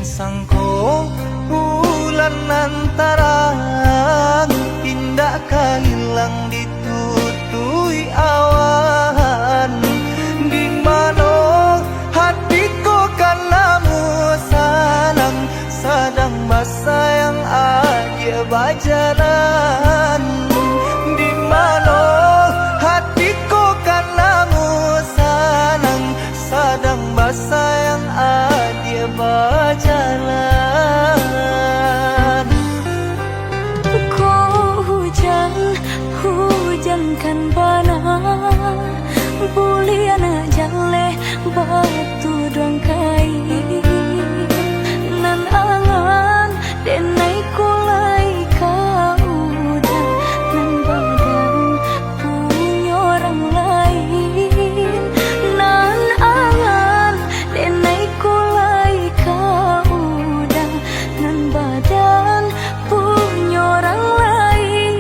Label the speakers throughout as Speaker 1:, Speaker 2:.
Speaker 1: sangko bulan antarang indah hilang ditutui awan. Di mana hatiku kan namu salang sadang basayang aja bajalan. Di mana hatiku kan namu salang sadang basayang aja bajalan.
Speaker 2: Kau hujan kan bana buliana jale batu doang kai nan angan denai kulai kau udah nan badan punya orang lain nan angan denai kulai kau udah nan badan punya orang lain.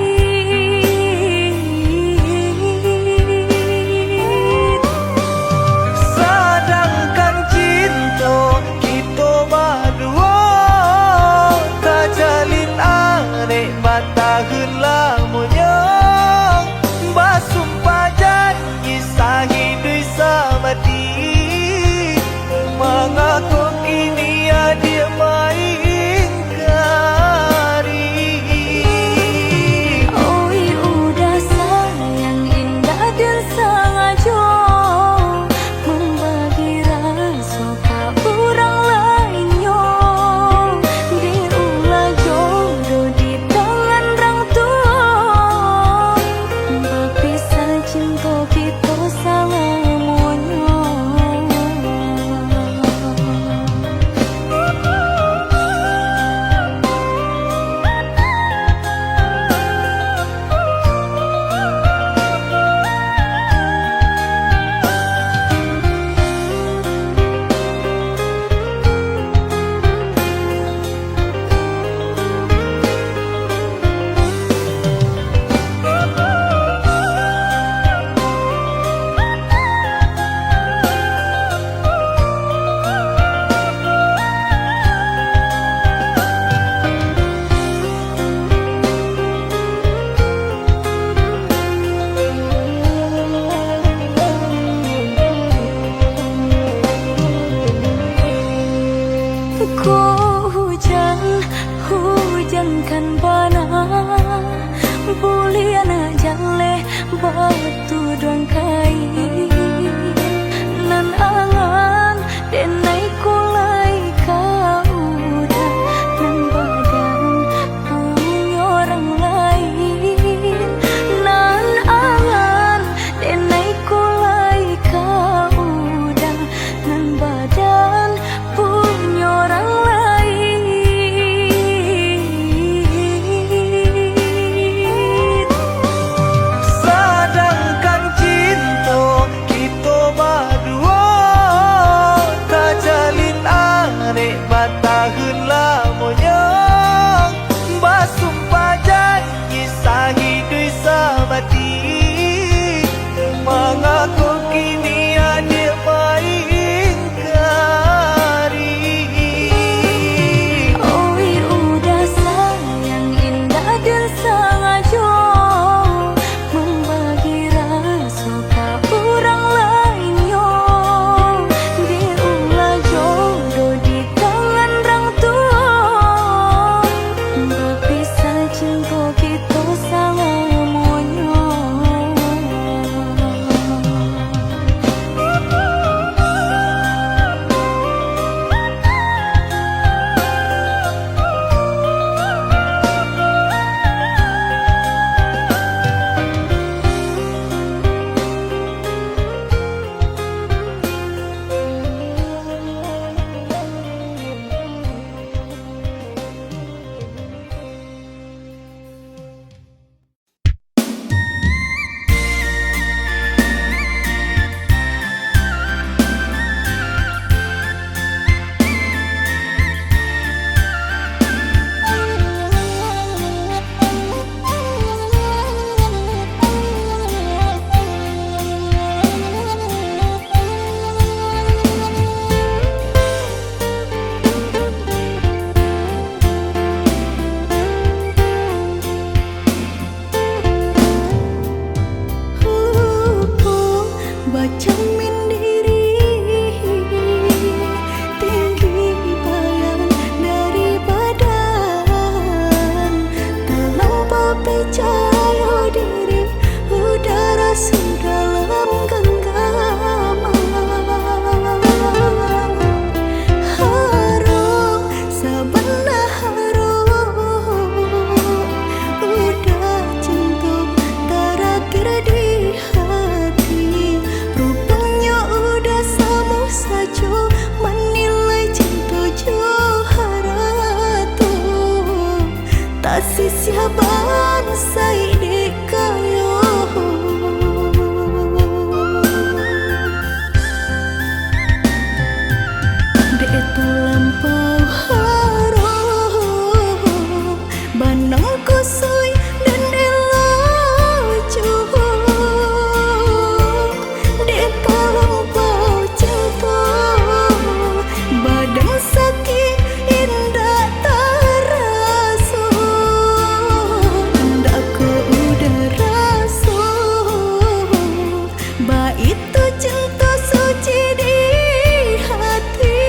Speaker 1: Sedangkan cinta kita berdua tak jalin arek batahun lamunya basumpah janji sahidui samati mengaku ini dia main kari.
Speaker 2: Oi udah sayang indah dan sangat jauh membagi rasa ke orang lainnya. Diulah jodoh di tangan orang tua berpisah cinta kita selamanya. Kau hujan kan bana buliana jale batu doang kai nan angan denai kulai kau udah nan badan punya orang lain nan angan denai kulai kau udah nan badan punya orang lain.
Speaker 1: Sedangkan cinta kita berdua tak
Speaker 2: percaya diri, udara dalam genggaman. Harum, sebenarnya harum, udah cinta terakhir di hati. Rupanya udah sama saja menilai cinta johara tuh. Tak sia bangsa di kayu. Itu lampau harum, banang kusui dan elojo. Di lampau cinta, badan sakit indah terasa. Indah ku udah rasa, ba itu cinta suci di hati.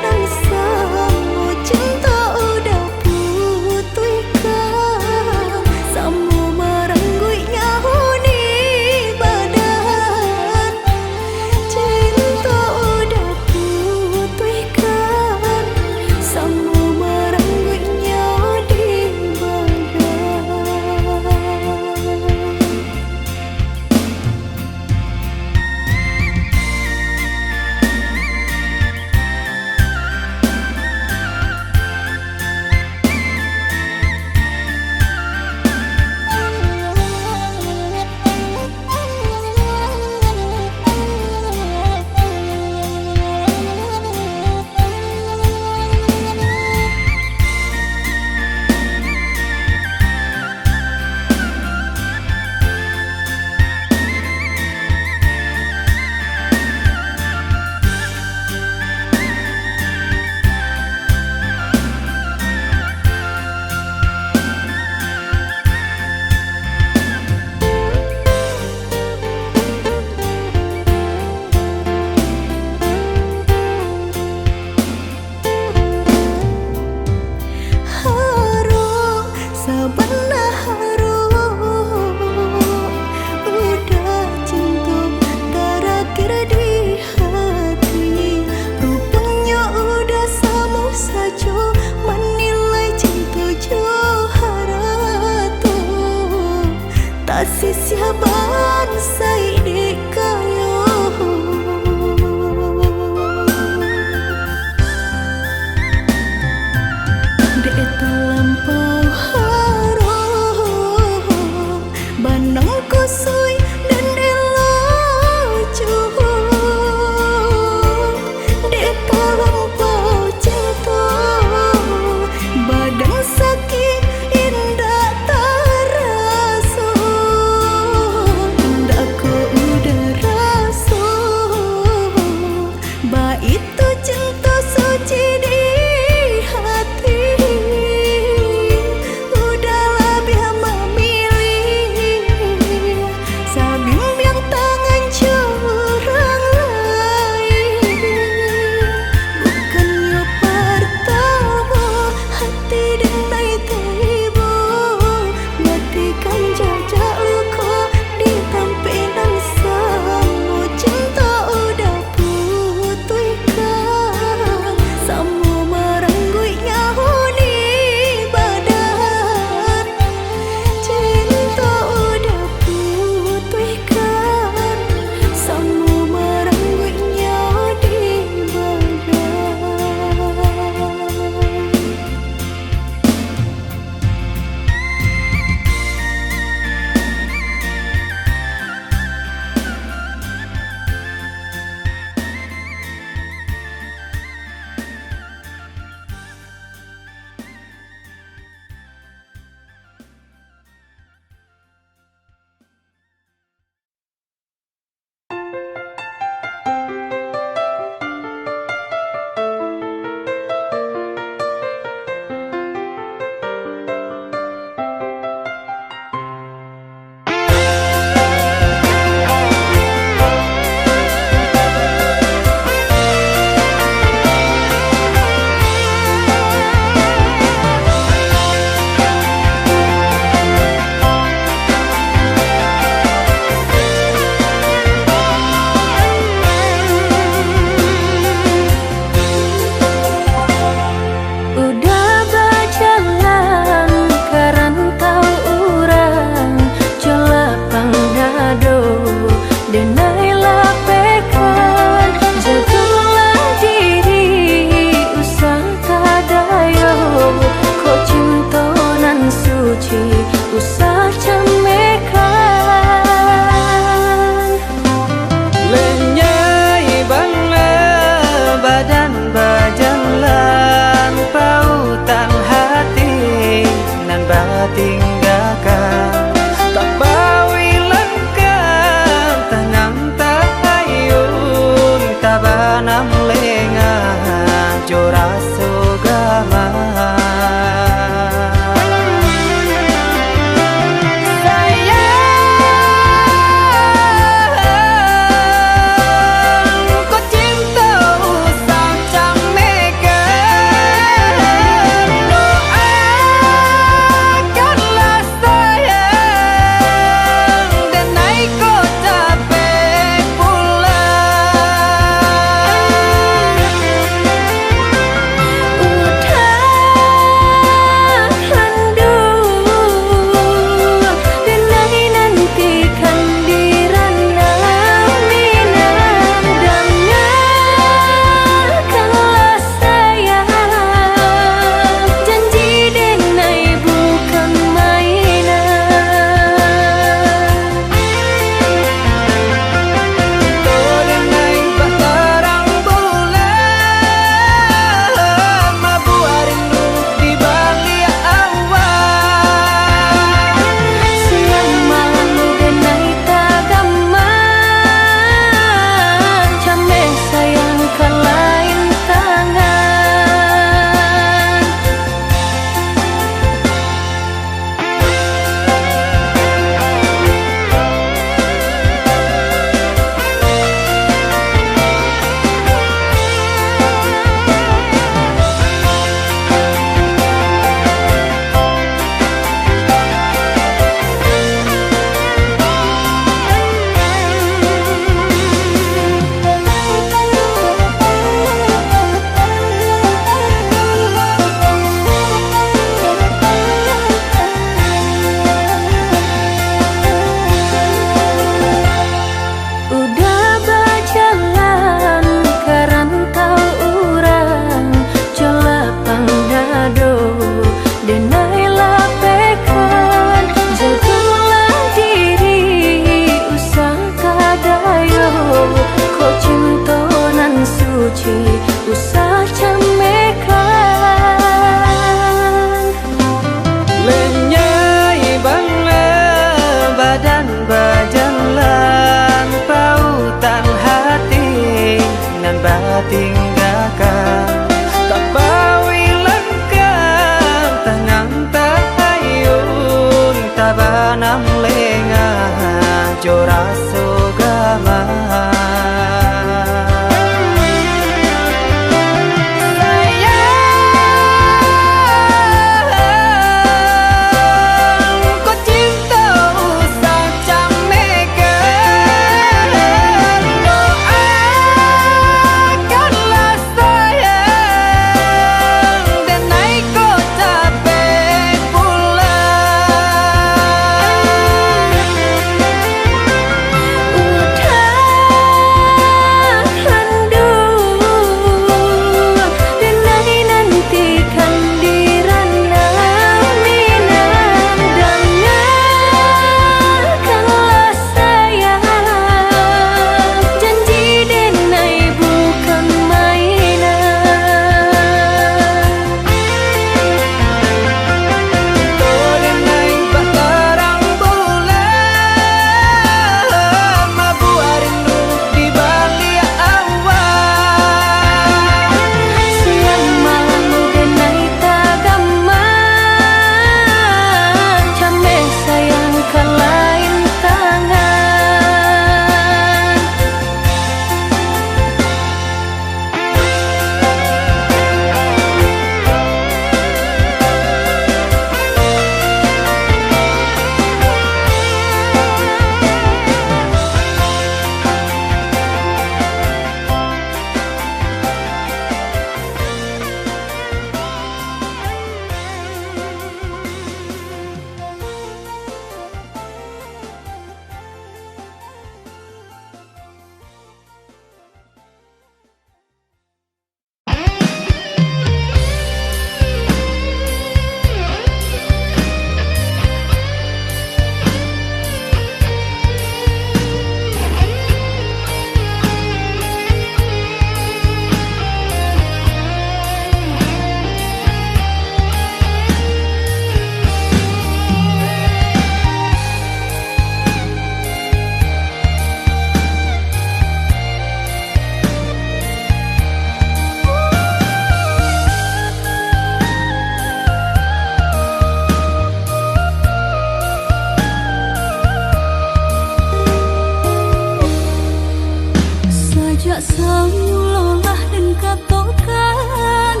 Speaker 2: tak samulolah dan katokan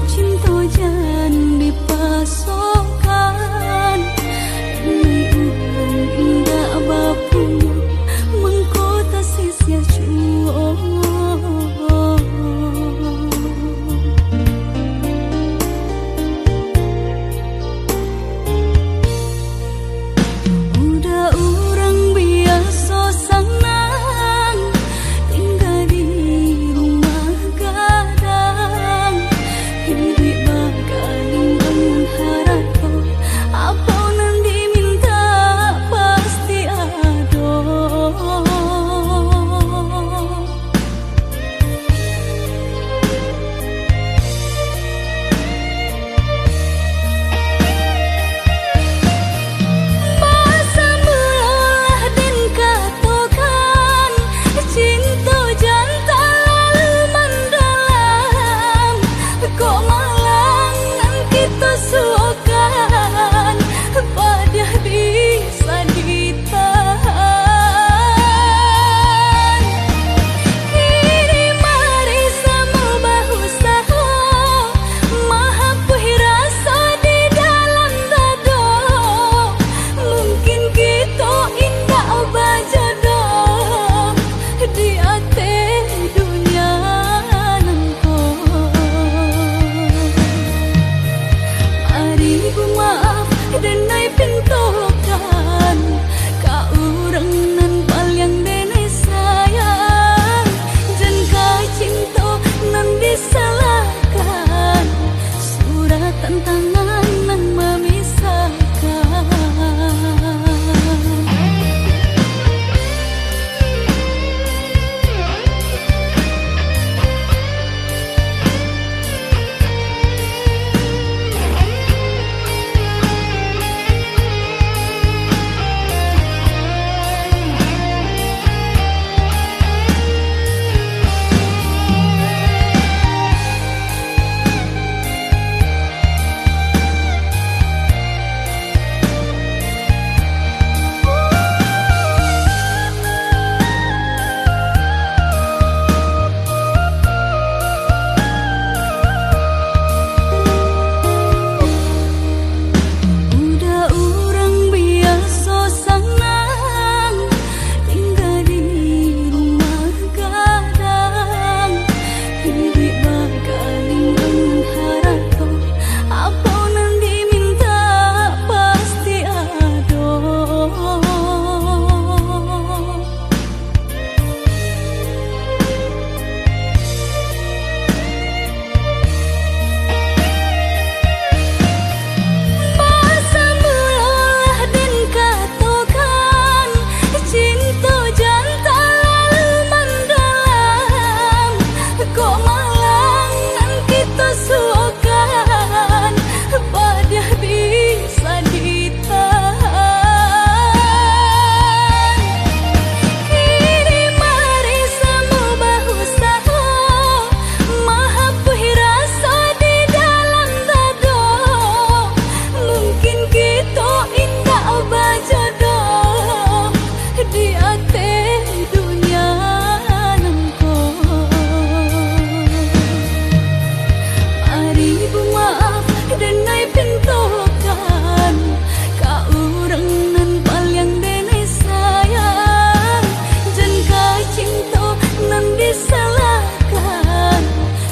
Speaker 2: cinta jan dipasokkan ini ulung indah bapu mengkota sisia cuo udah orang biasa senang tinggal di rumah gadang hidup bakaling bangun harap apa nan diminta pasti ada masa mulalah dan katokan cinta jantan lalu mendalam kok malangan kita suakan pada bisa ditahan kini mari sama bahu saho mahapuhi rasa di dalam dado mungkin kita indah bajodoh di ate dunia nangko mari bu maaf dan naik pintokan ka urang nan paling dene sayang jan ka cinta nan disalahkan surat tantangan nan memisahkan udah orang biasa senang tinggal di rumah gadang hidup bakaling bangun harap apa nan diminta pasti ada masa mulalah dan katokan cinta jantan lalu mendalam kok malangan kita suakan pada bisa ditahan kini mari sama bahu saho mahapuhi rasa di dalam dado mungkin kita indah bajodoh di ate dunia nangko mari bu maaf dan naik pintokan ka urang nan paling dene sayang jan ka cinta nan disalahkan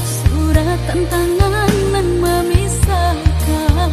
Speaker 2: surat tantangan nan memisahkan.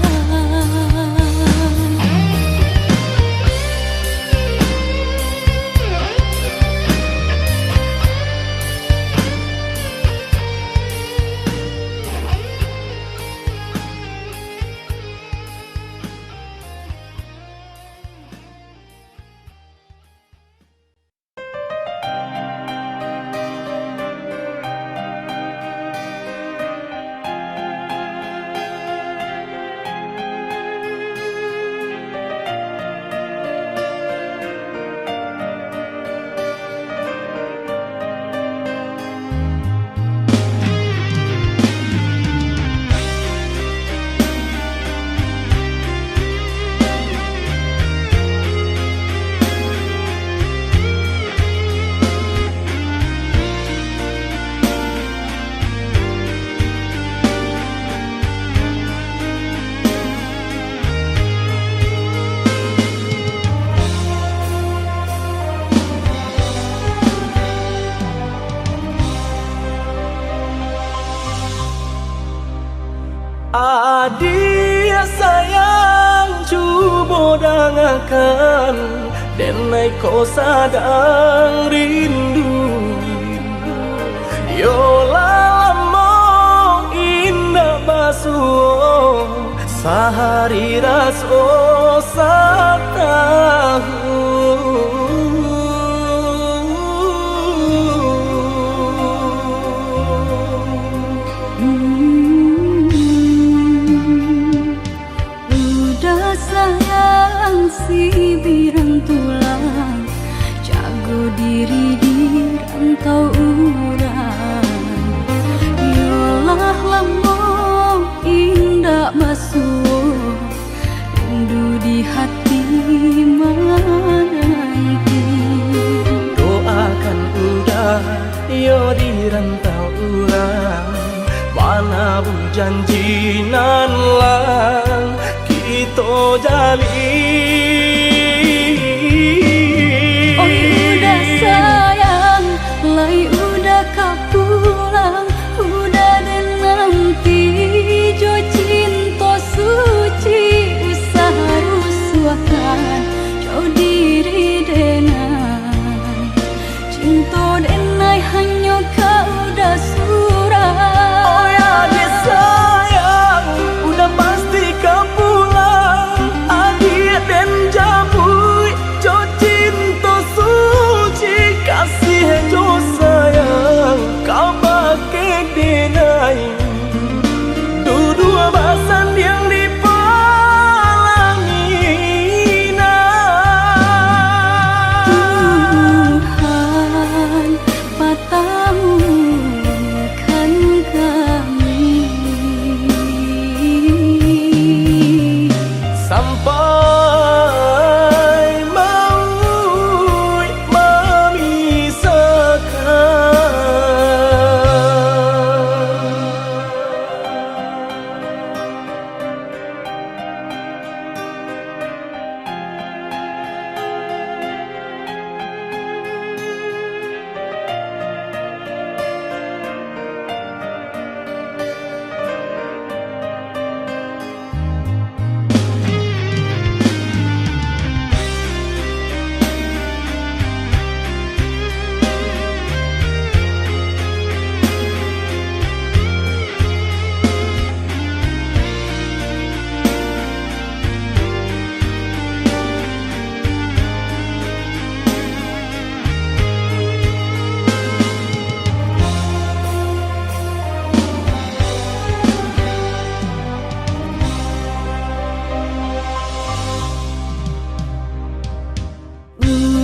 Speaker 1: Adia sayang cuba dengarkan, denai kau sadang rindu. Yola lama indah basuh, sehari raso
Speaker 2: Udah sayang si birang tulang, jago diri di rantau urang. Yolah lamo indah basuh, rindu di hati menanti.
Speaker 1: Doakan udah yo di rantau urang, mana bu janji nan lang kita jalin.
Speaker 2: Oh udah sayang, lai udah kau pulang, udah dan nanti jo cinta suci usaha rusuhkan jauh diri denai cinta denai hanya kau udah surah.
Speaker 1: Oh ya dia sayang, udah pasti kau pulang. Adik dan jabui jo cinta suci, kasih jo sayang kau pakai denai. Dua bahasan yang dipalangi
Speaker 2: Tuhan patahkan kami
Speaker 1: sampai maut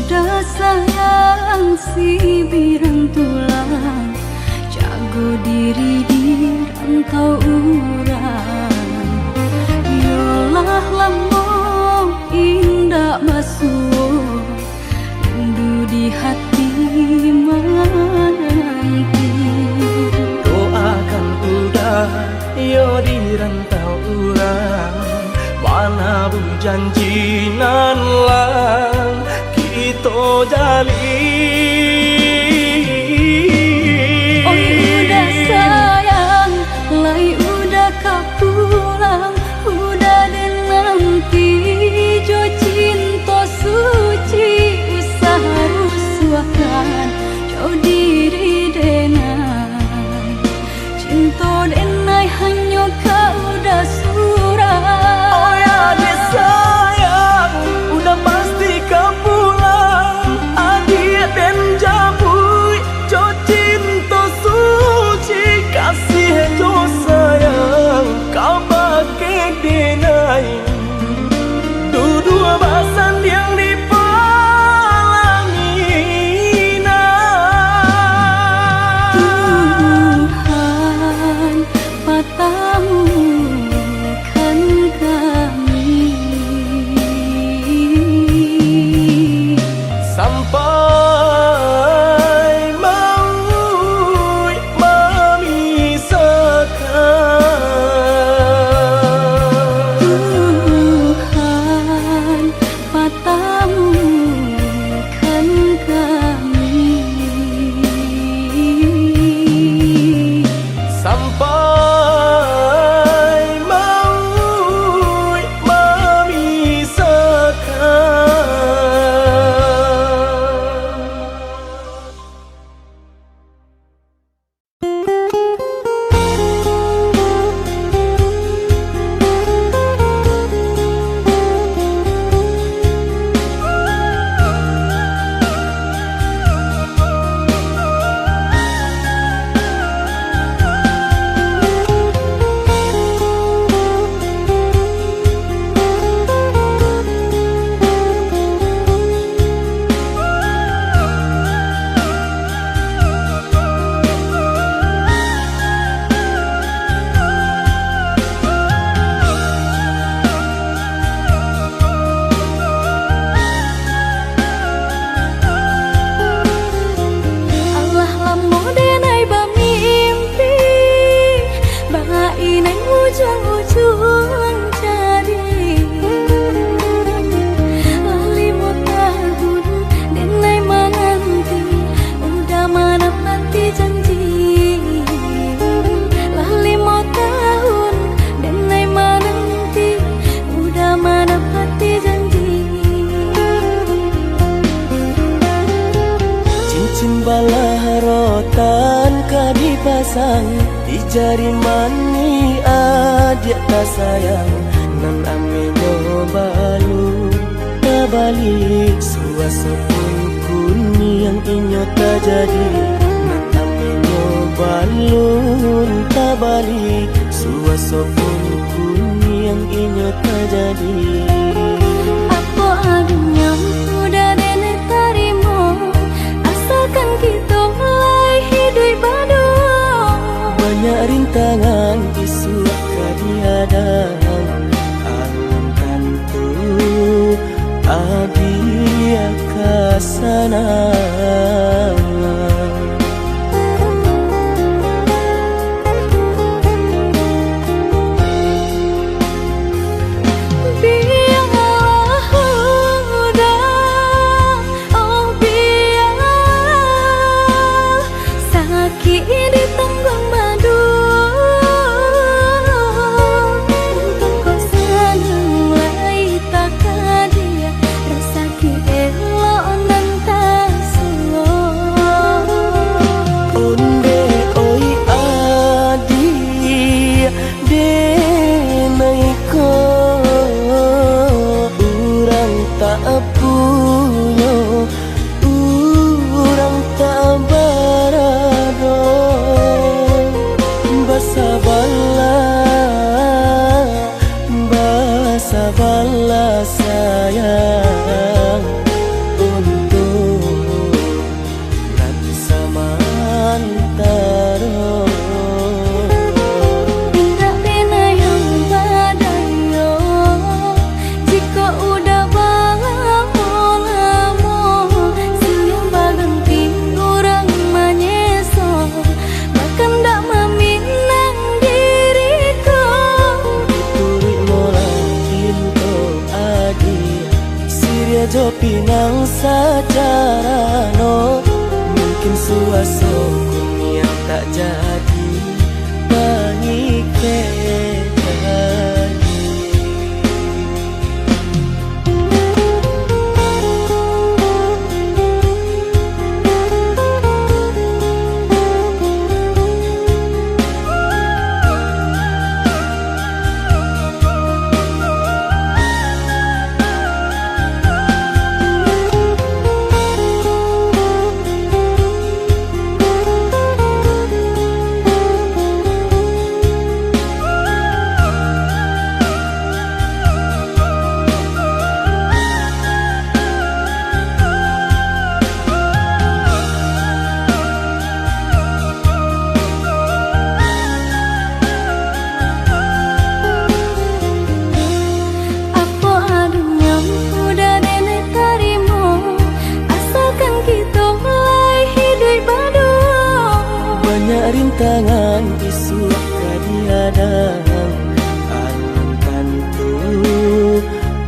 Speaker 2: Udah sayang si birang tulang, jago diri di rantau urang. Yolah lamo indah basuh, rindu di hati menanti.
Speaker 1: doakan udah yo di rantau urang, mana bu janji nan lang kita jalin.
Speaker 2: Oh udah sayang, lai udah kau pulang, udah dan nanti jo cinta suci usaha rusuhkan jauh diri denai cinta denai hanya kau udah surah.
Speaker 1: Oh ya dia sayang, udah pasti kau pulang. Adik dan jabui jo cinta suci, kasih jo sayang kau pakai denai. Dua bahasan yang dipalangi
Speaker 2: Tuhan patahkan
Speaker 1: Balah rotan ka dipasang di jari mani adik tak sayang nan amenyo balu tabalik suasopun kuni yang inyo tak jadi nan amenyo balun tabalik suasopun kuni yang inyo tak jadi.
Speaker 2: Apa adanya udah nenek tarimo asalkan kita mulai hidup baru.
Speaker 1: Banyak rintangan isu kadiadang alam tentu adia kasana. Sabarlah sayang untuk nan samantara.
Speaker 2: Tidak pena yang badayo jika udah lamo siang baganti orang menyeso bahkan tak meminang diriku.
Speaker 1: Turik mola jo pinang secara no mungkin suaso yang tak jadi mengikat. Rintangan isu kadiadang alam tentu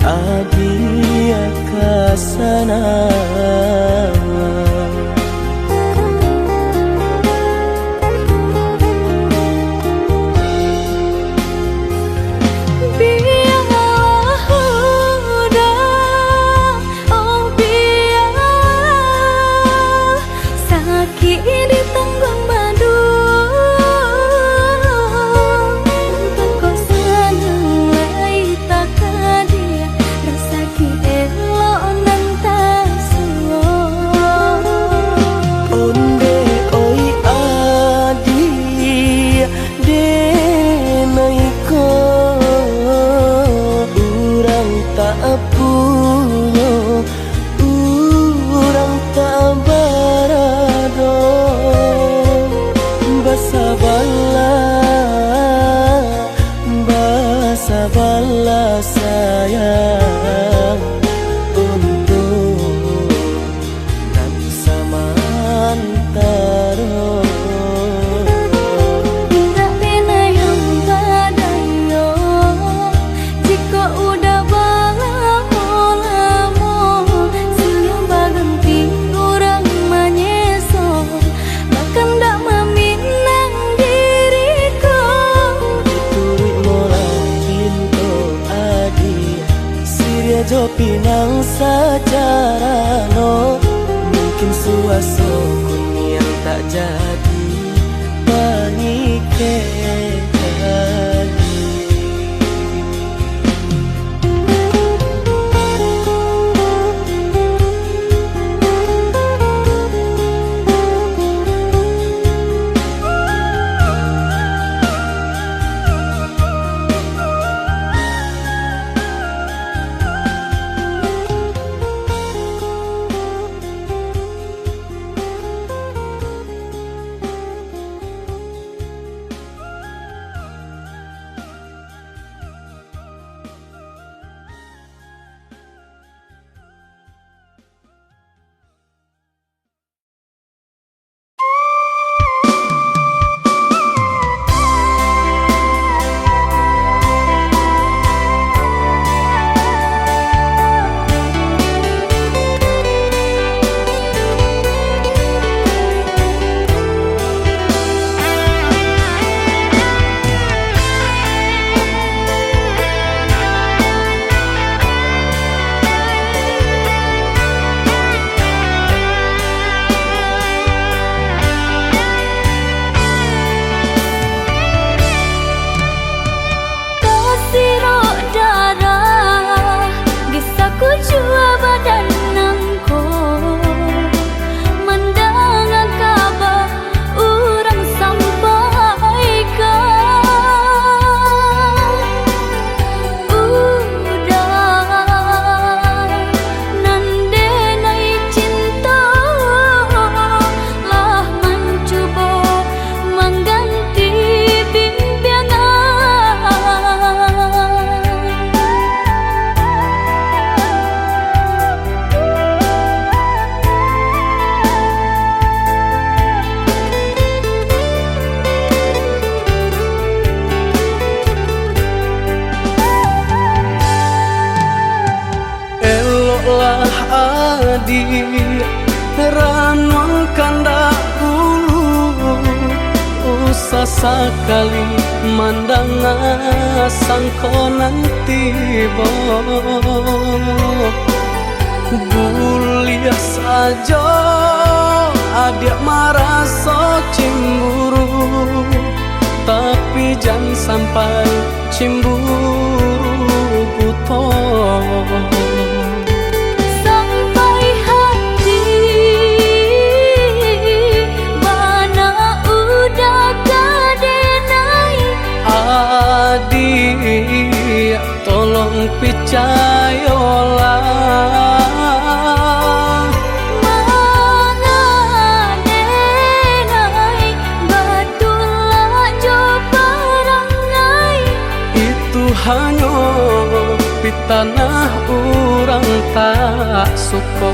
Speaker 1: adia kasana. Sabarlah sayang untuk nan samantara.
Speaker 2: Tidak pena yang badayo jika udah lamo siang baganti orang menyeso bahkan tak meminang diriku.
Speaker 1: Turik mola jo pinang secara no mungkin suaso tak jadi pengikatan.
Speaker 3: Ranun kandak dulu usah sekali mandang sangko nanti buliah saja adik merasa cemburu, tapi jangan sampai cemburu buta. Adik, tolong percayalah,
Speaker 2: mengadenai betullah jo perangai.
Speaker 3: Itu hanya pitanah orang tak suka.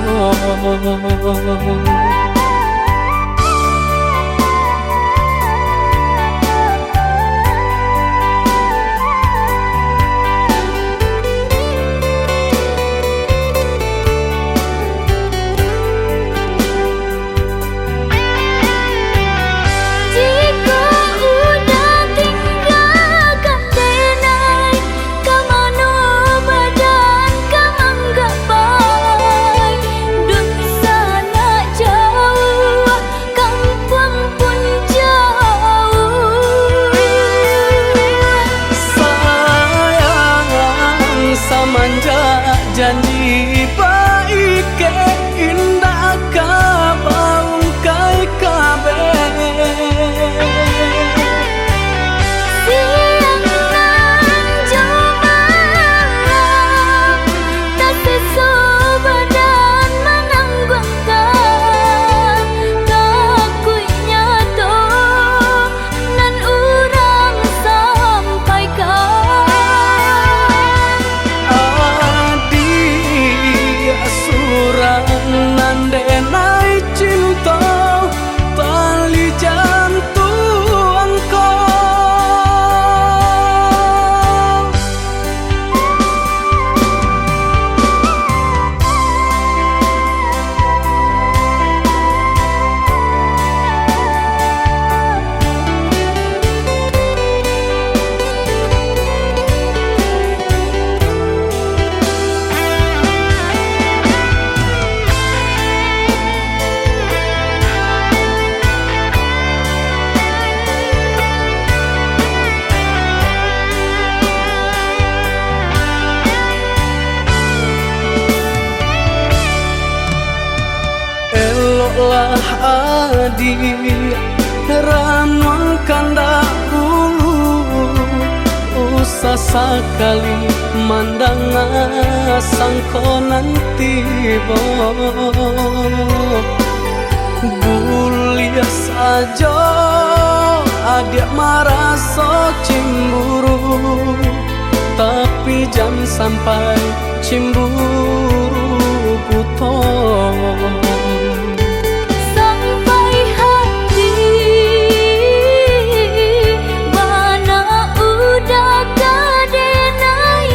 Speaker 2: Jauh
Speaker 3: jadi ranuang kandak bulu usah sekali mandang sangko nanti bulia saja adik merasa cemburu tapi jangan sampai cemburu butuh
Speaker 2: sampai hati mana udah kadenai.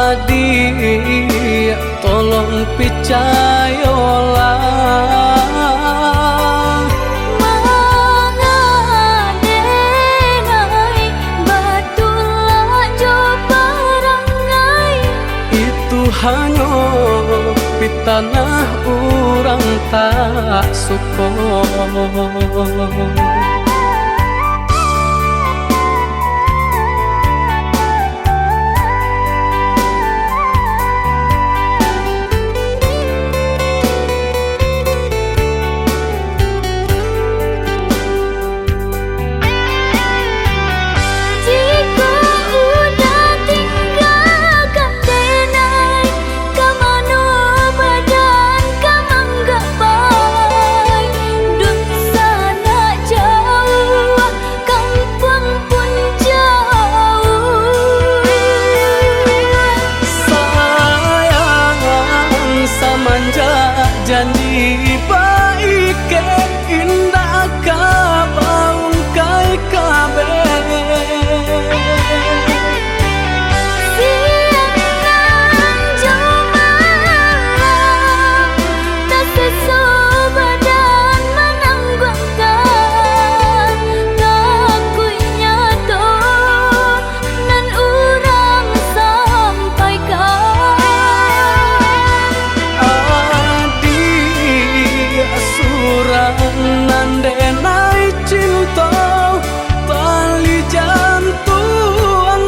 Speaker 3: Adik tolong percayalah hanya di tanah orang tak suka. Janji baik ke indah kabaung kai kabe
Speaker 2: siang jemaah tak sesobadan menanggungkan takunya toh nan urang sampaikan
Speaker 3: nandenai cinta tali jantung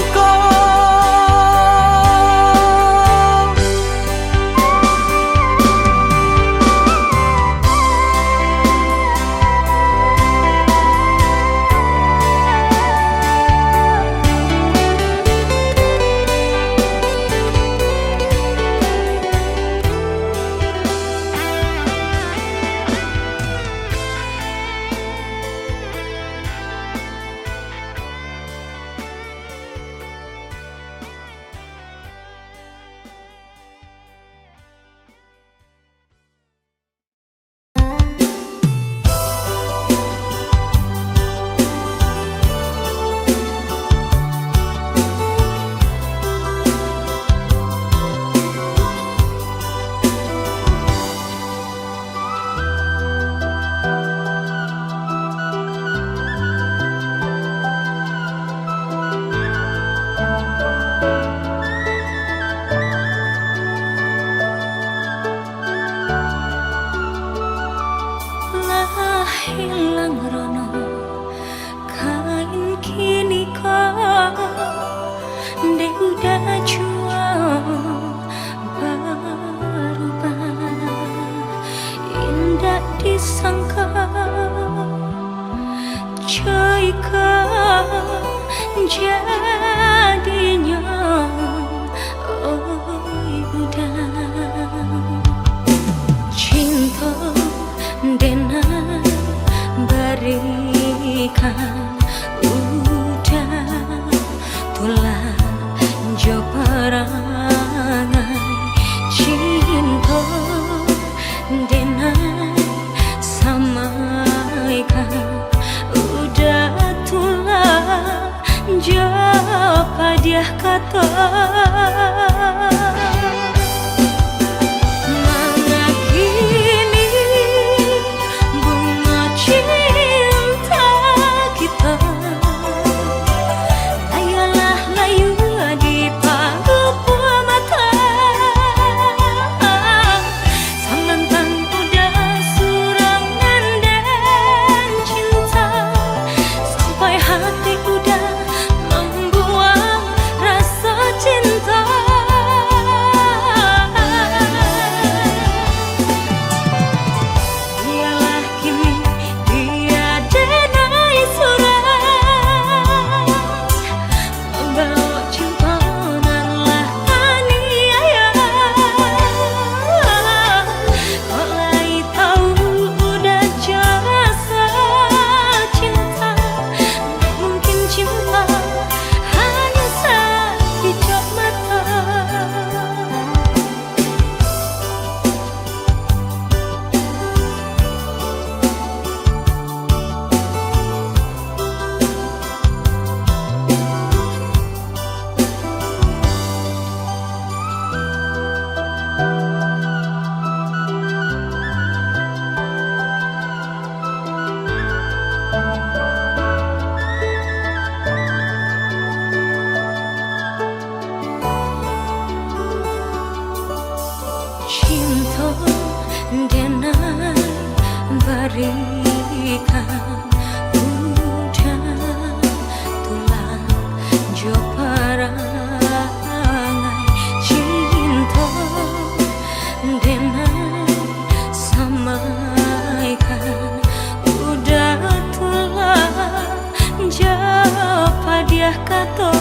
Speaker 2: hilang rono kain kini kau de udah jual berubah indah disangka coy kau jadinya oi udah cinta denai berikan udah tulah jo perangai cinta denai samaikan udah tulah jo padiah kata
Speaker 3: Hati udah membuang rasa cinta.
Speaker 2: berikan udah tulang jo perangai cinta denai samaikan udah tulang jo padiah kata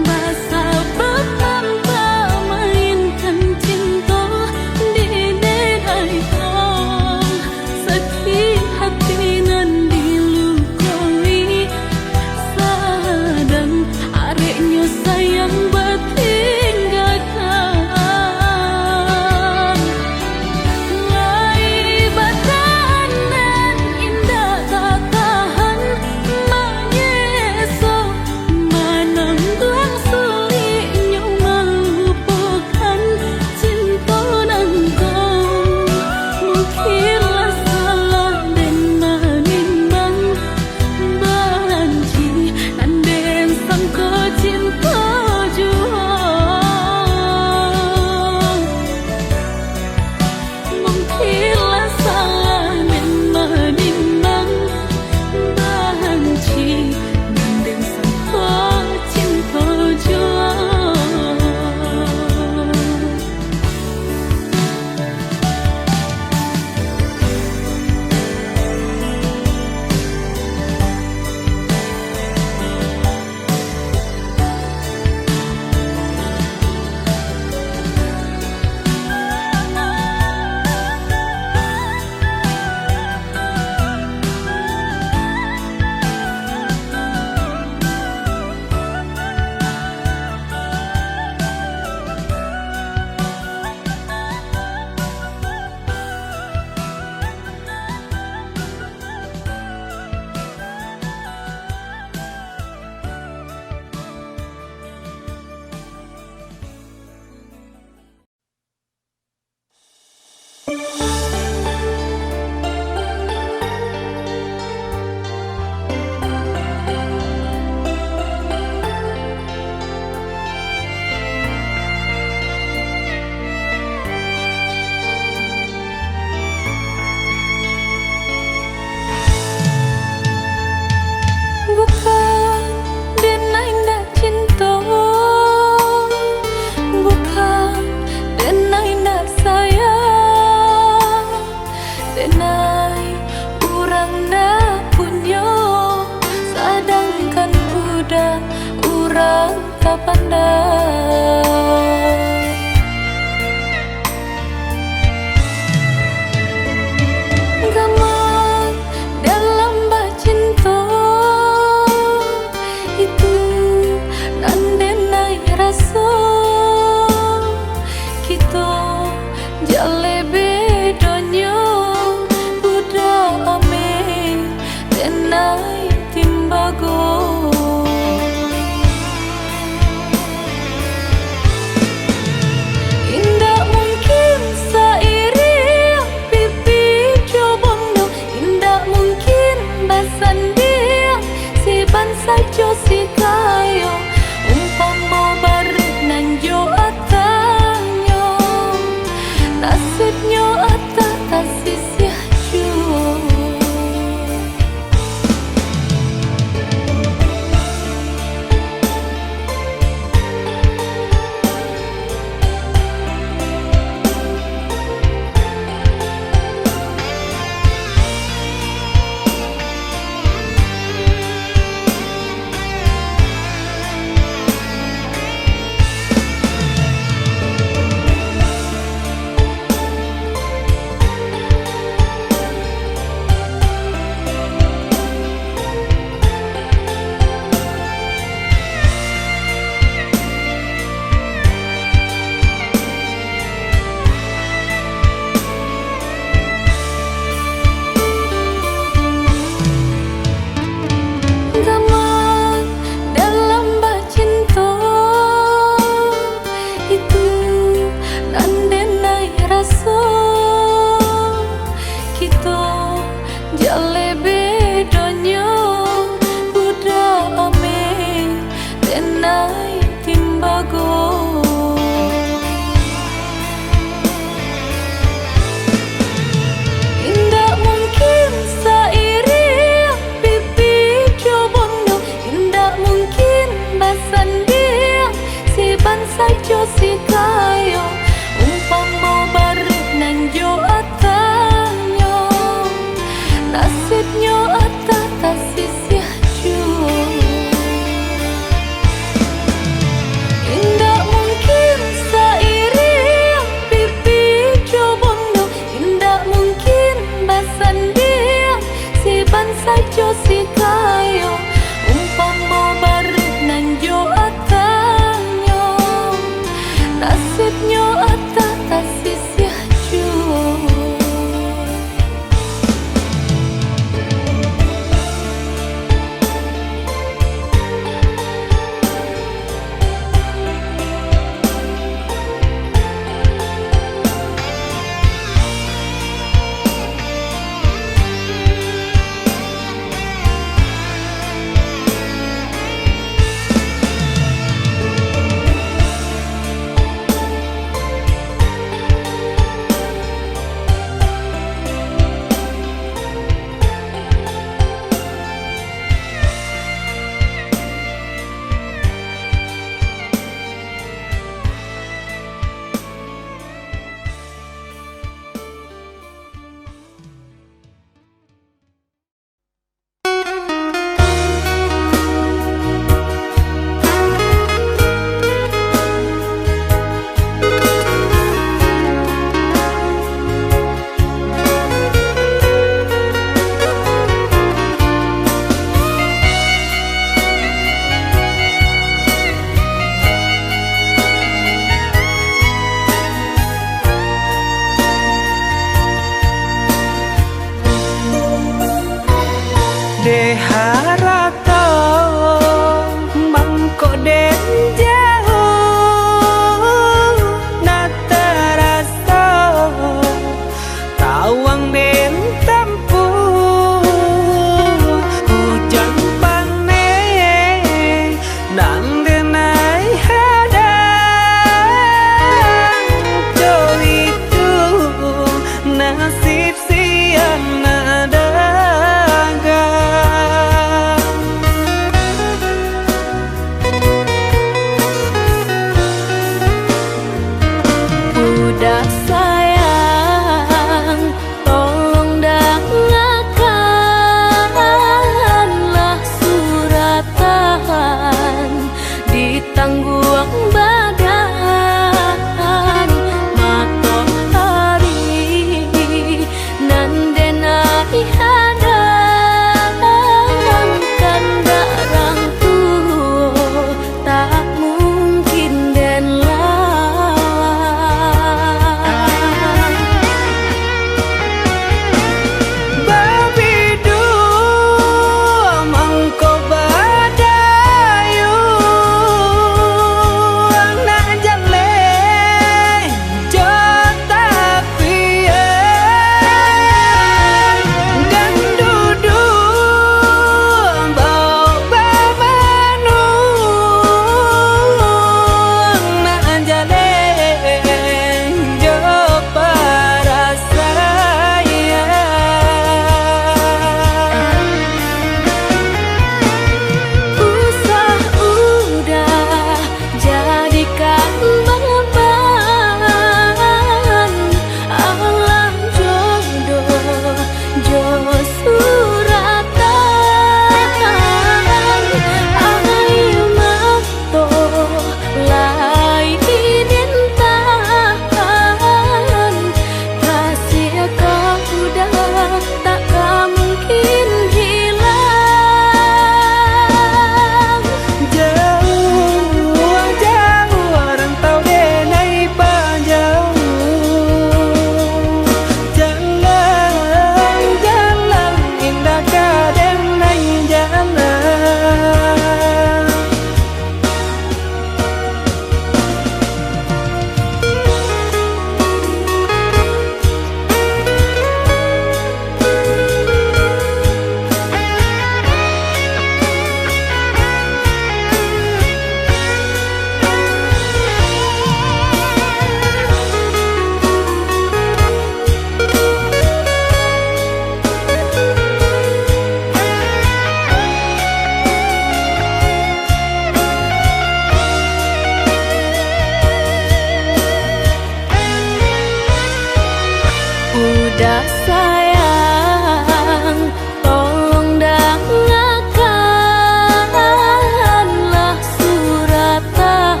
Speaker 2: dah sayang, tolong dengarkanlah suratan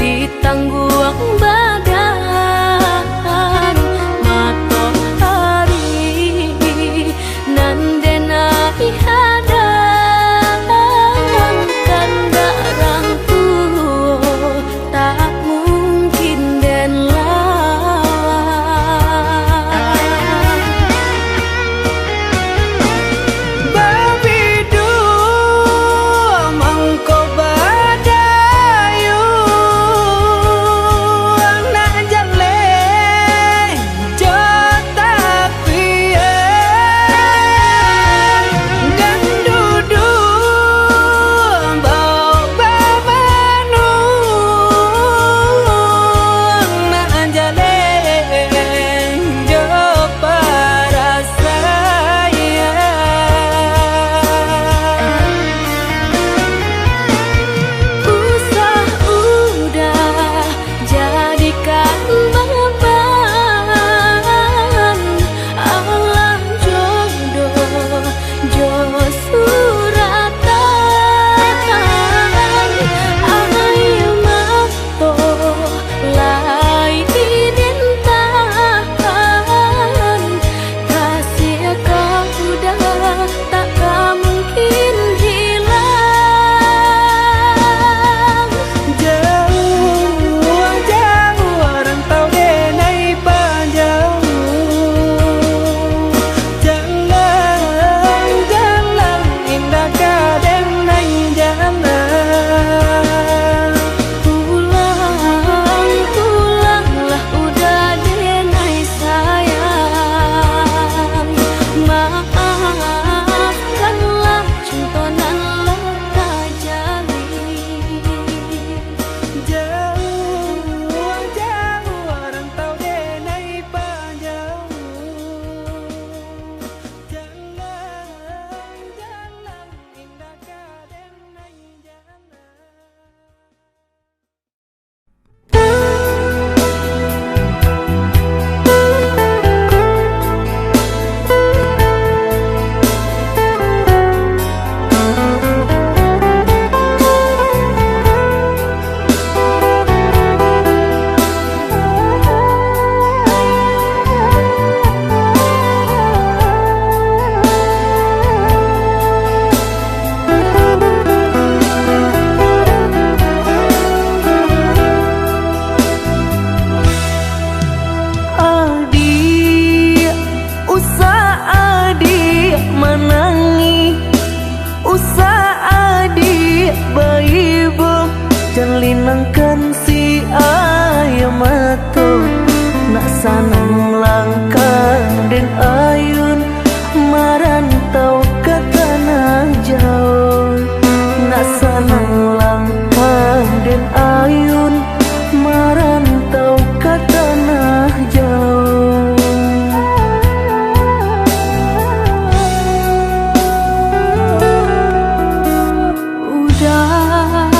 Speaker 2: di tangguang badan matahari nan denai hadang kanda rangku tak mungkin den lawan.
Speaker 3: Babidu mangko badayu anak jale jo tapi dan dudu bau babanu anak jale jo para saya.
Speaker 2: Usah udah jadikan beban, Allah jodoh jo suratan, ayo mato lai dintahan, kasih kau udah tak mungkin hilang.
Speaker 3: Jauh rantau denai panjang, jalan indah denai jalan.
Speaker 2: Pulanglah udah denai sayang, maafkanlah contonan leka jalin.
Speaker 3: Jauh rantau denai panjang, jalan indah denai jalan. Adik, usah adik menangi, usah adik baibo, jangan linangkan si ayam mato, nak sanang langkah den ayun, marantau ke tanah jauh, nak sanang langkah den ayun, marantau ke tanah jauh.
Speaker 2: Udah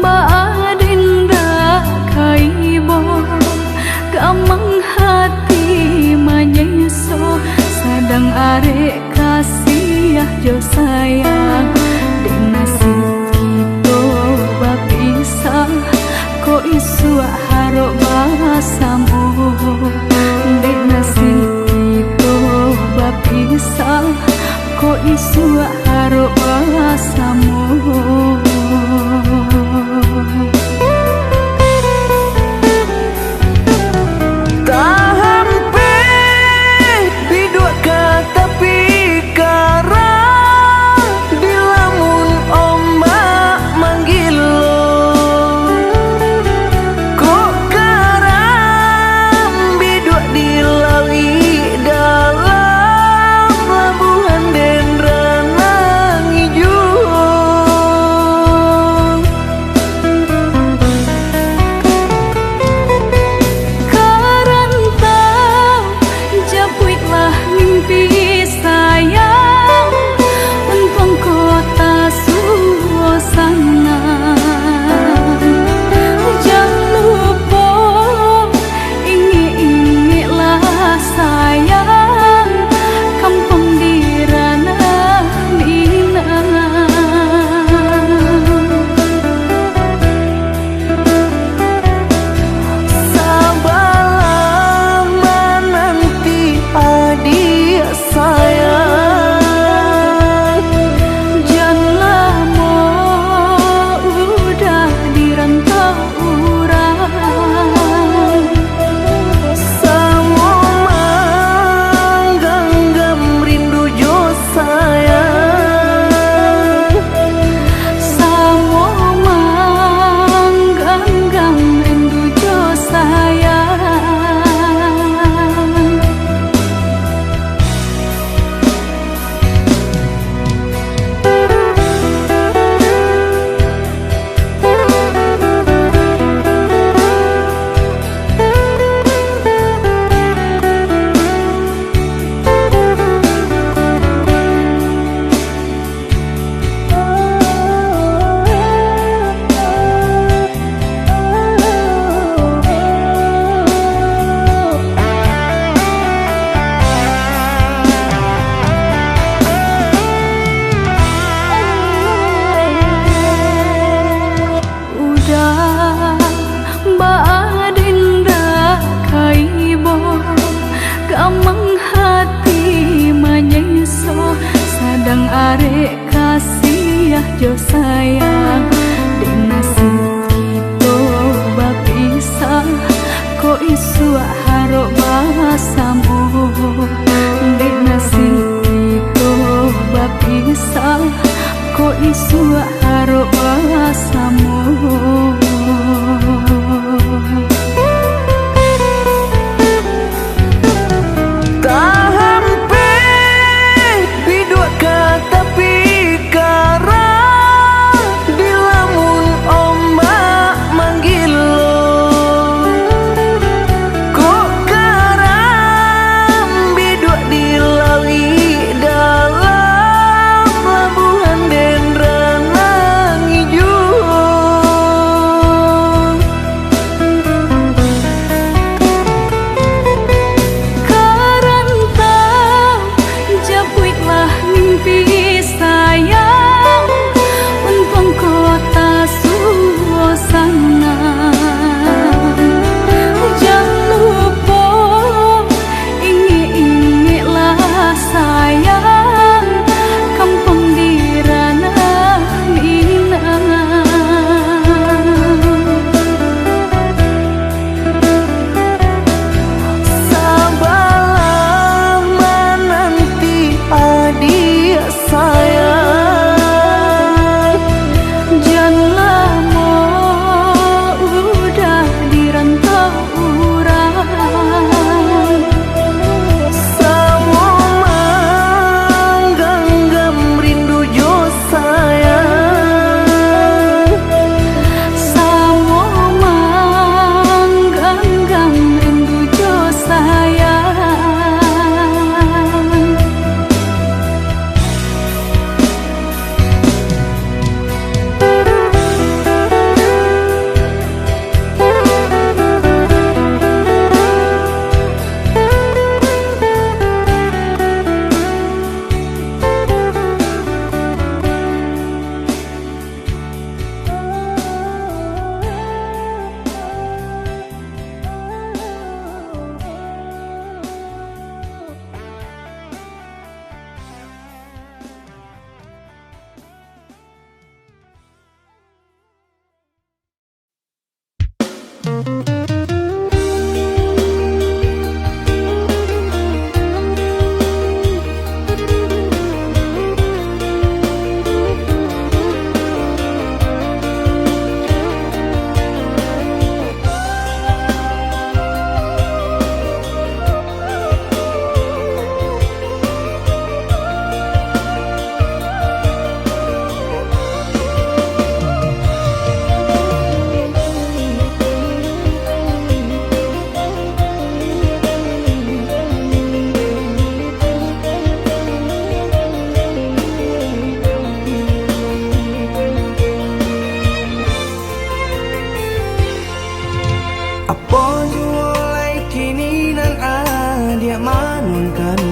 Speaker 2: badinda kaibo, gamang hati manyeso, sadang arek kasih jo sayang, dek nasib kita bapisah, ko isu harok basamu, dek nasib kita bapisah, ko isu harok basamu. Tahampe bidua kata pikara, suak haruk asamu.
Speaker 3: Tak hampe bidua kata pikarang di lamun ombak manggil lo. Kok karam bidua dilawi dalam labuhan dendrang hijau.
Speaker 2: Karantau japuitlah mimpi sayang untung kota suasana. Jangan lupa ingi-ingilah sayang kampung di ranah Minang.
Speaker 3: Sabarlah menanti adik sayang.
Speaker 2: Janganlah mau udah dirantau orang.
Speaker 3: Semua menggenggam rindu jo sayang.
Speaker 2: Samo mangganggam rindu jo sayang.
Speaker 3: Apa jualai kini nan adia manunkan.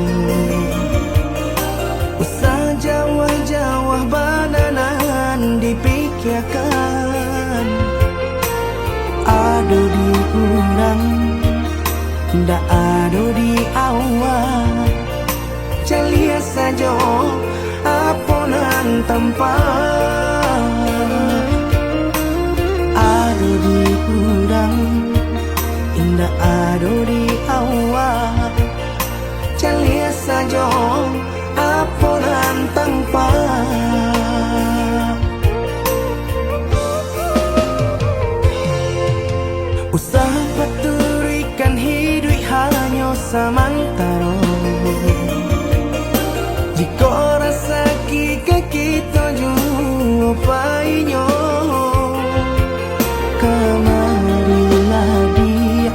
Speaker 3: Usah jawah-jawah bananan dipikirkan. Ado di urang, ndak ado di awak. Celia saja aponan tempat. Ado di urang, indah ado di awak. Celia saja aponan tempat. Usaha paturikan hidup hanya samantara. Jika rasa kita jumpai kemarilah dia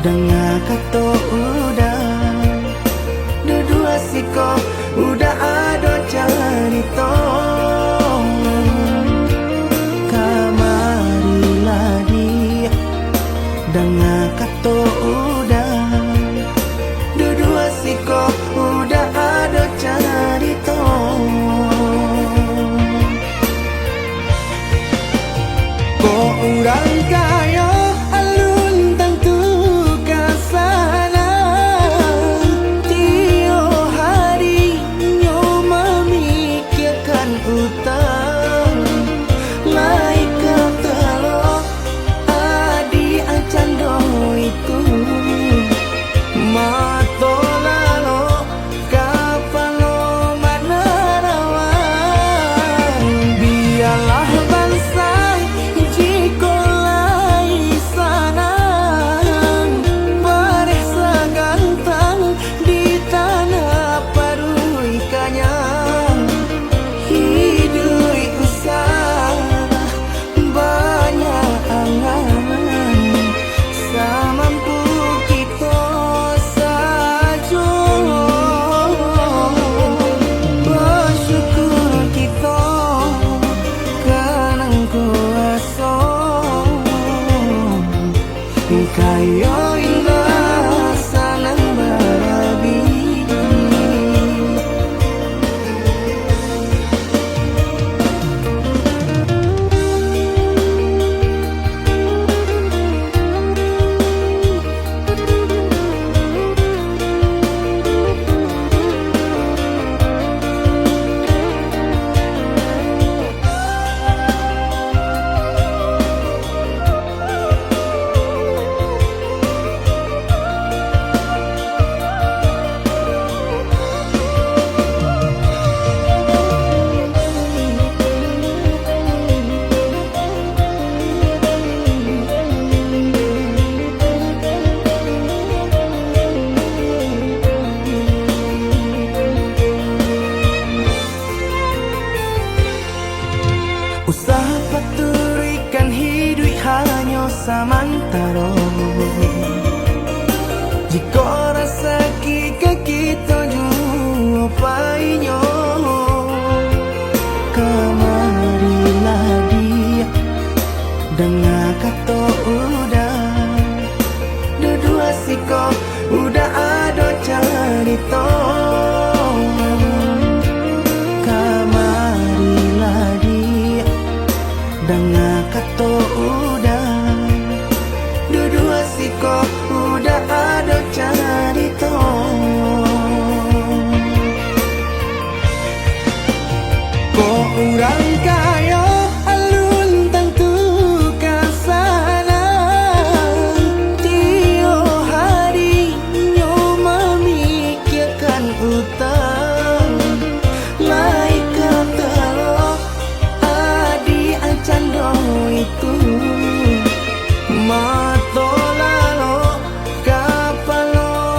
Speaker 3: dengan kata udah dua siko udah ada cerita. Kemarilah dia dengan kata udah dua siko udah ada cerita. Kok orang kaya alun tentu kasana. Tio hari nyo memikirkan Iko rasa kika kita jua painyo Kamarilah dia Dengar kata udah Dua siko udah ada cerita Kamarilah dia Dengar kata udah Dua siko udah ada cerita Kok orang kaya alun tentu kasana Tio hari nyo memikirkan utang Lai kata lo adi ancando itu Mato lalo kapalo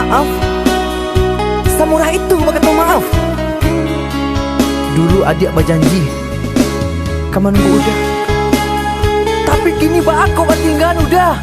Speaker 4: maaf? Samurah itu bakal maaf. Dulu adik berjanji kamu nunggu udah, tapi kini aku tinggal udah.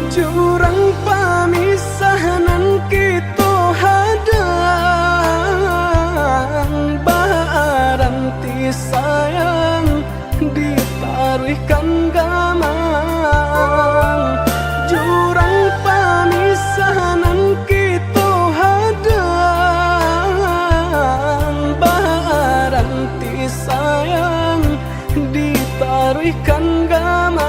Speaker 3: Jurang pamisahan kita hadang, baranti sayang ditaruhkan gamang. Jurang pamisahan kita hadang, baranti sayang ditaruhkan gamang.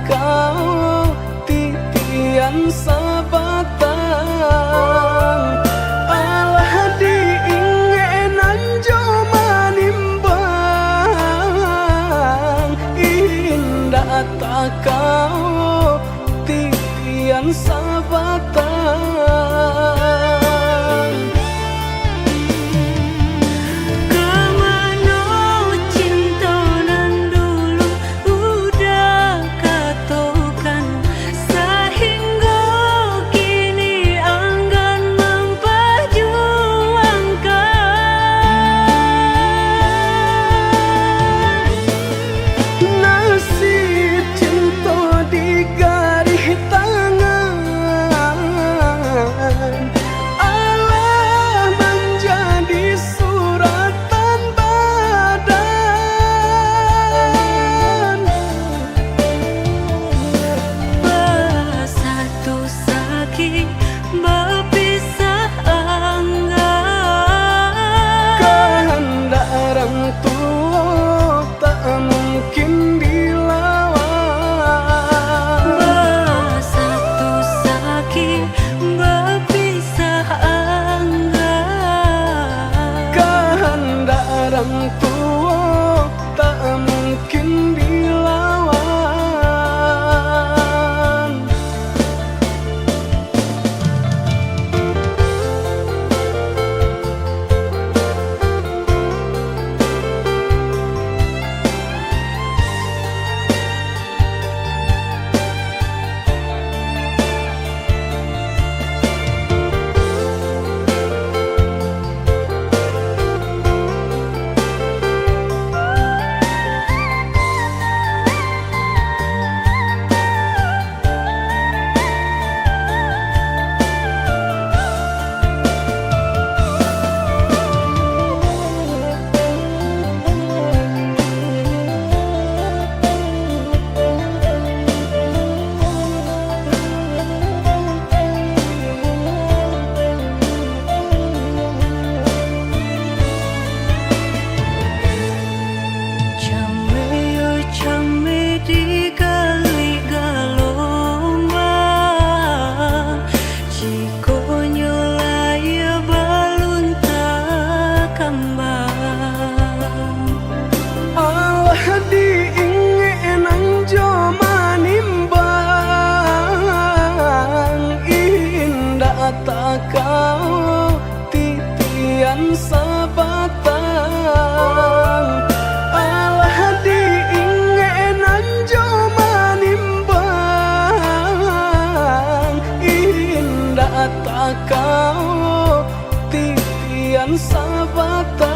Speaker 3: Kau titian sabatang, alah diingenan joma nimbang. Indah tak kau titian sabatang. tak kau titian sabatan.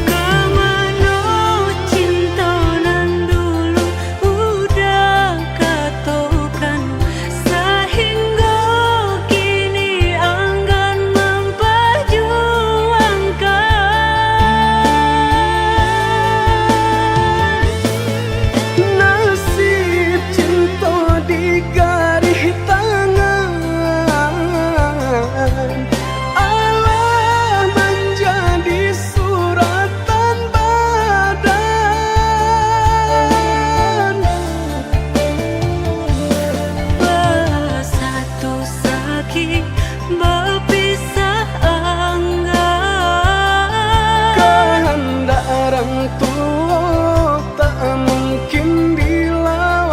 Speaker 2: Kemana cinta nan dulu udah katokan, sehingga kini enggan memperjuangkan.
Speaker 3: Nasib cinta di garis tangan, Allah menjadi suratan badan.
Speaker 2: Bersatu sakit berpisah enggan.
Speaker 3: Kehendak orang tua tak mungkin dilawan.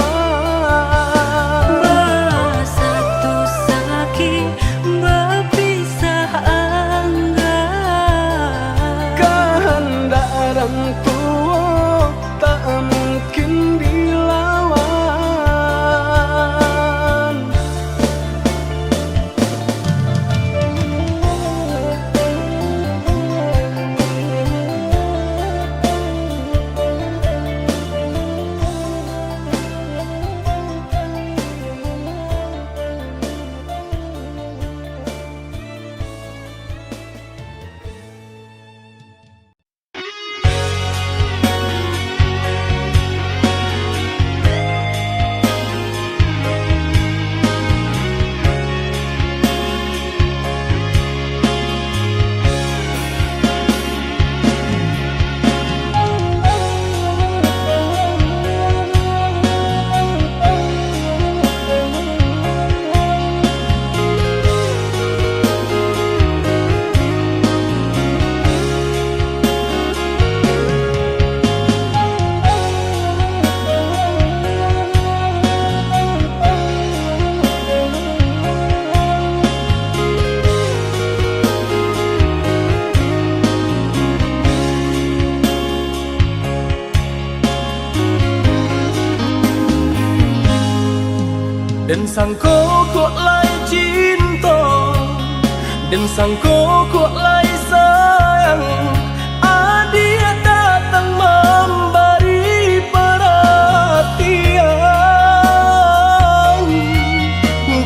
Speaker 2: Bersatu sakit berpisah enggan.
Speaker 3: Kehendak orang tua tak mungkin dilawan. Dan sangko kok lai cinta, dan sangko kok lai sayang, adia datang memberi perhatian.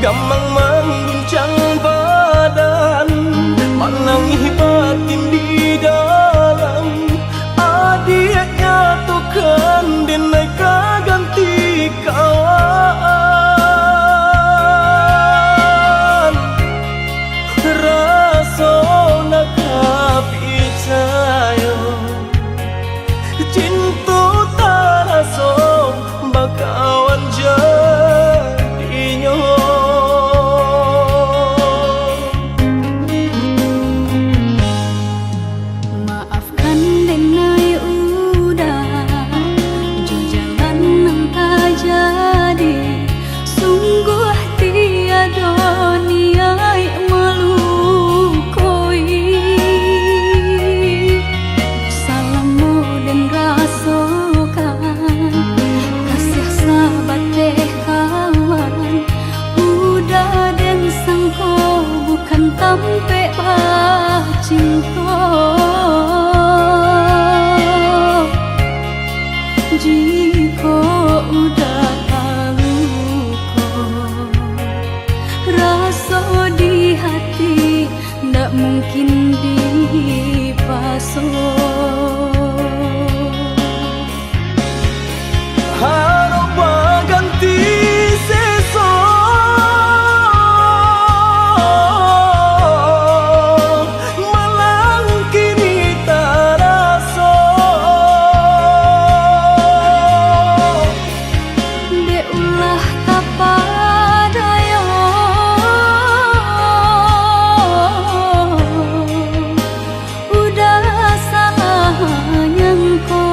Speaker 3: Gampang mengguncang badan, menangis batin di dalam. Adia nyatukan denai ganti kawan. Rasona kapicayo cinta taraso bakawan jadinya.
Speaker 2: Maafkan denai udah jalan yang tak jadi, sungguh tiada niat melukoi. Salahmu dan rasakan kasih sahabat teh kawan, udah dan sangko bukan tampe bah cinta. Jika udah tahu kok rasa di hati ndak mungkin dipasok.
Speaker 3: Harap ganti sesok, malang kini taraso.
Speaker 2: Deulah kapadaya udah salah nyangko.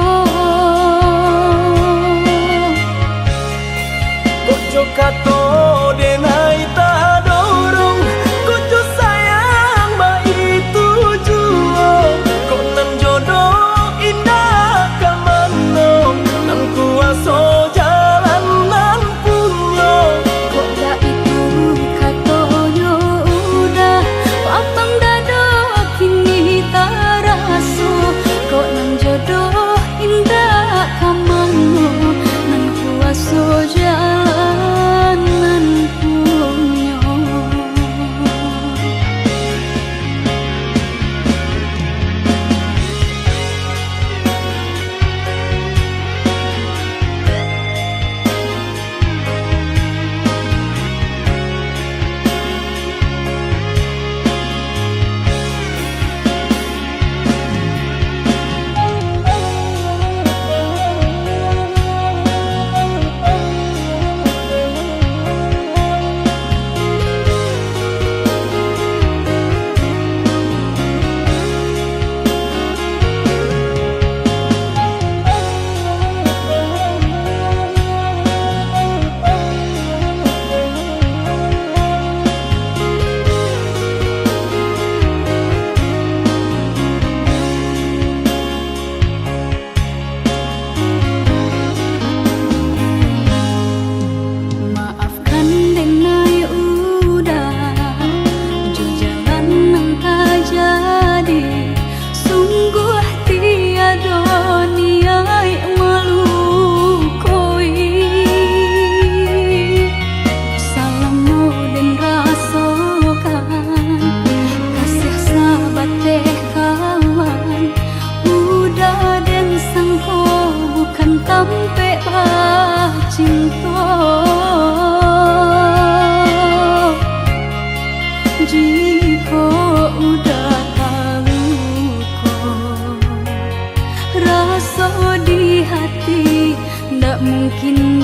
Speaker 3: Kojo kato denai tak dorong, kojo sayang ba itu juo. Kok nan jodoh indah kamano, nang kuaso jalan nan pun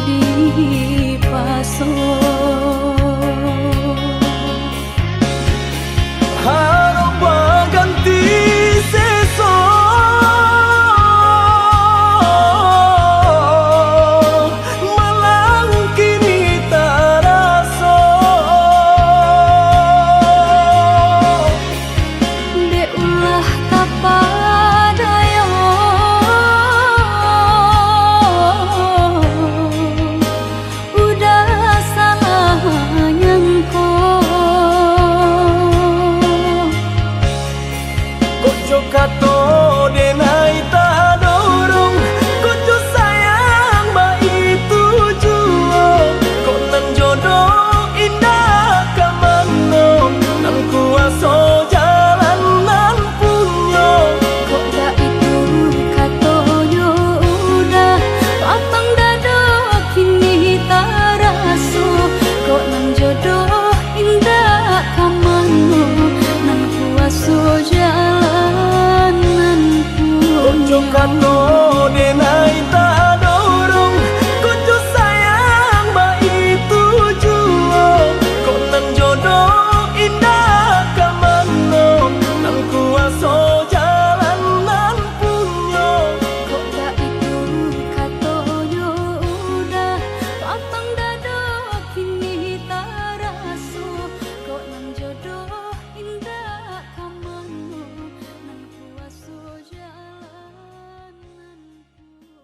Speaker 2: di paso.
Speaker 3: Harap ganti seso malang kini taraso.
Speaker 2: De ulah tapadayo udah salah nyangko.
Speaker 3: Kojo kato denai tak dorong, kojo sayang ba itu juo. Kok nan jodoh indah kamano, nan kuaso jalan nan punyo.
Speaker 2: Kok da itu katoyo udah lapang dado kini taraso. Kok nang jodoh indah kamano, nang kuaso jalan nan
Speaker 3: Kojo kato
Speaker 2: punyo.
Speaker 3: denai tak dorong, kojo sayang ba itu juo. Kok nan jodoh indah kamano, nan kuaso jalan nan punyo.
Speaker 2: Kok da itu katoyo udah lapang dado kini taraso. Kok nang jodoh indah kamano, nang kuaso jalan nan punyo.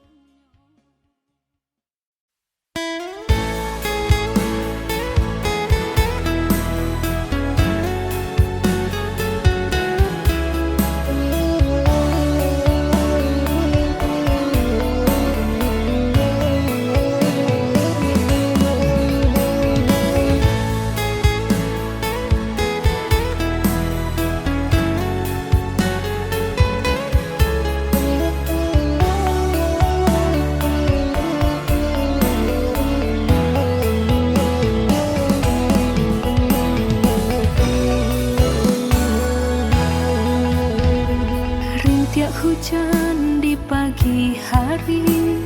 Speaker 2: Rintiak hujan di pagi hari,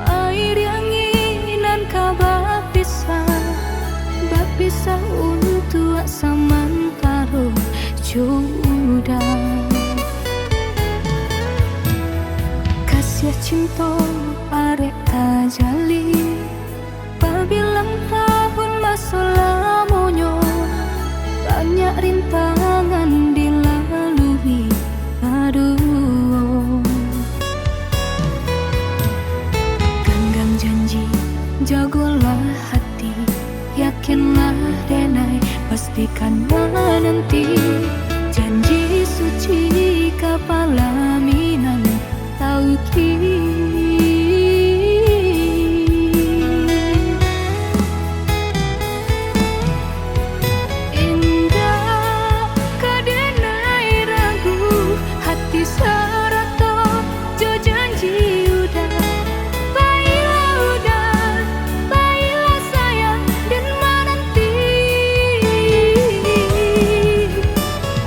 Speaker 2: air yang inan kabar pisah untuk samantara jodoh. Kasih cinta arek tajali, pabilang tahun masa lamonyo, banyak rintangan dilalui. Aduh, genggang janji, jagolah hati, yakinlah denai, pastikan menanti. Janji suci kepala minan tauki. Indah kadenai ragu, hati serato jo janji udah. Baiklah sayang dan menanti.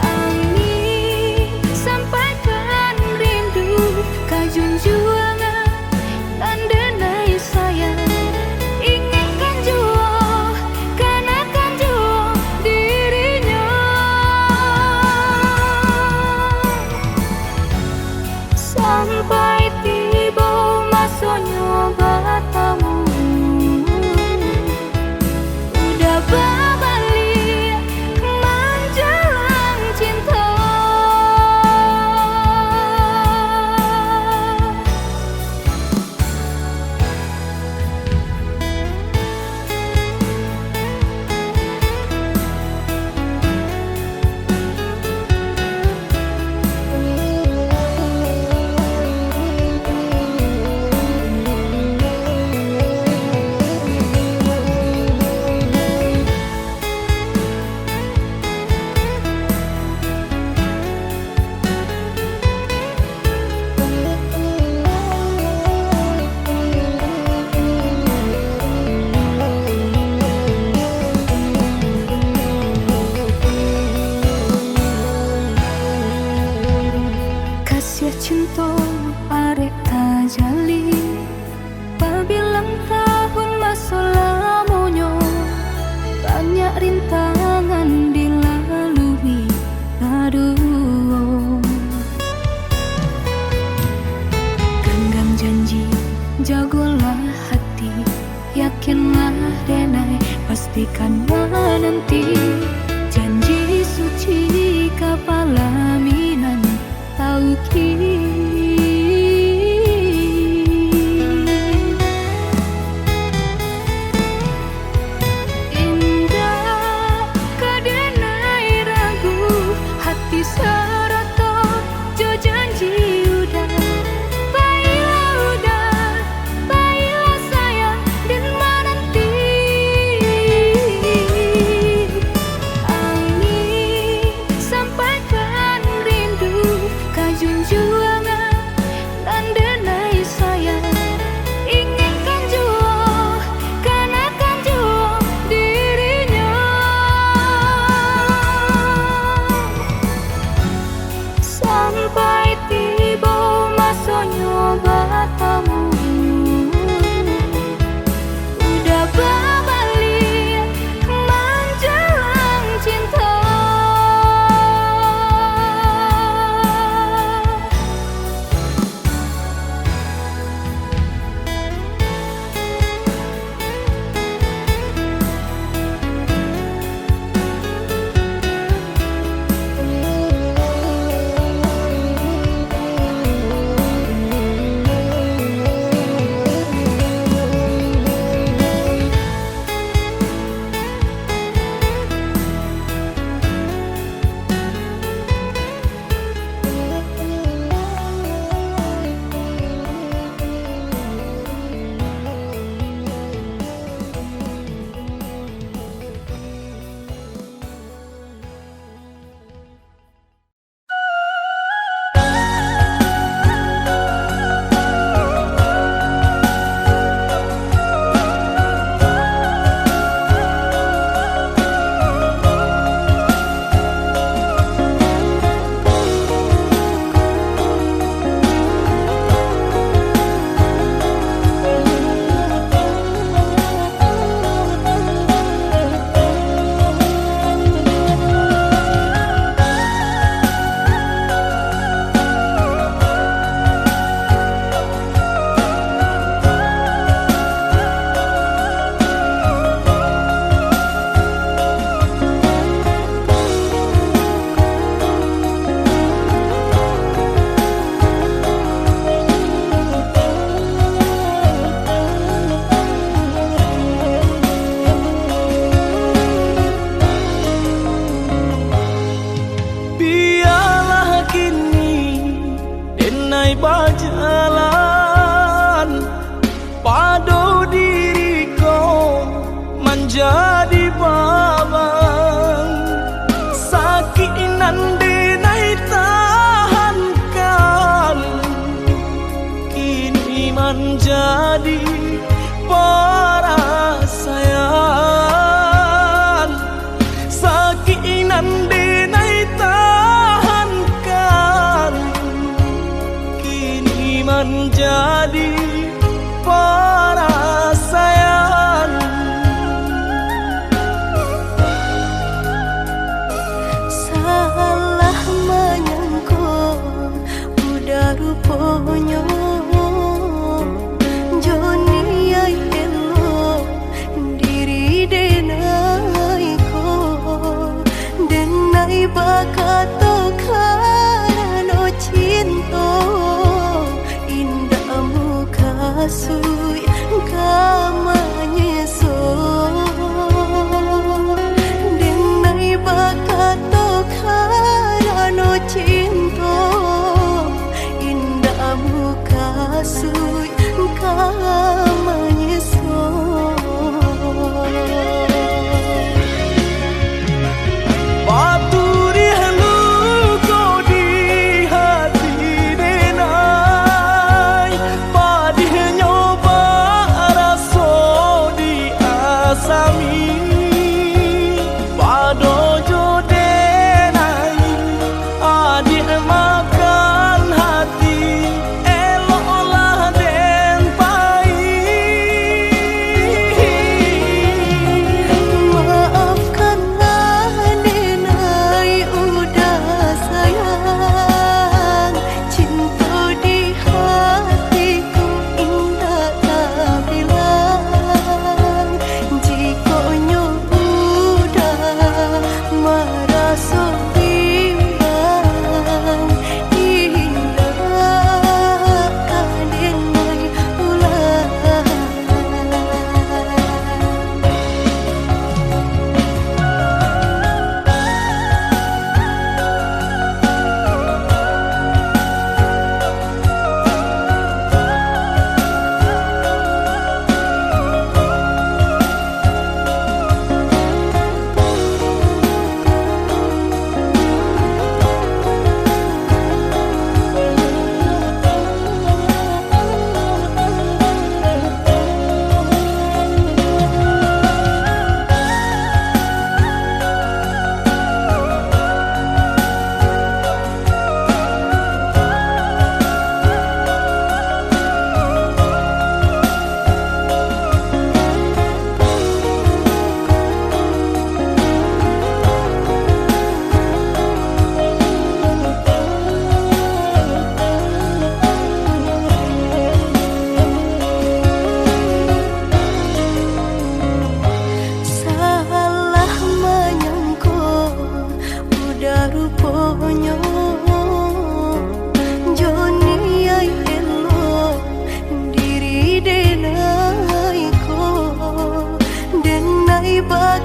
Speaker 2: Angin sampaikan rindu, kajunjuang yakinlah denai pastikan menanti janji suci kepala minan tauki. Indah kadenai ragu hati seroto jo janji udah. Baiklah sayang dan menanti angin sampaikan rindu kajunjuangan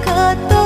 Speaker 2: kata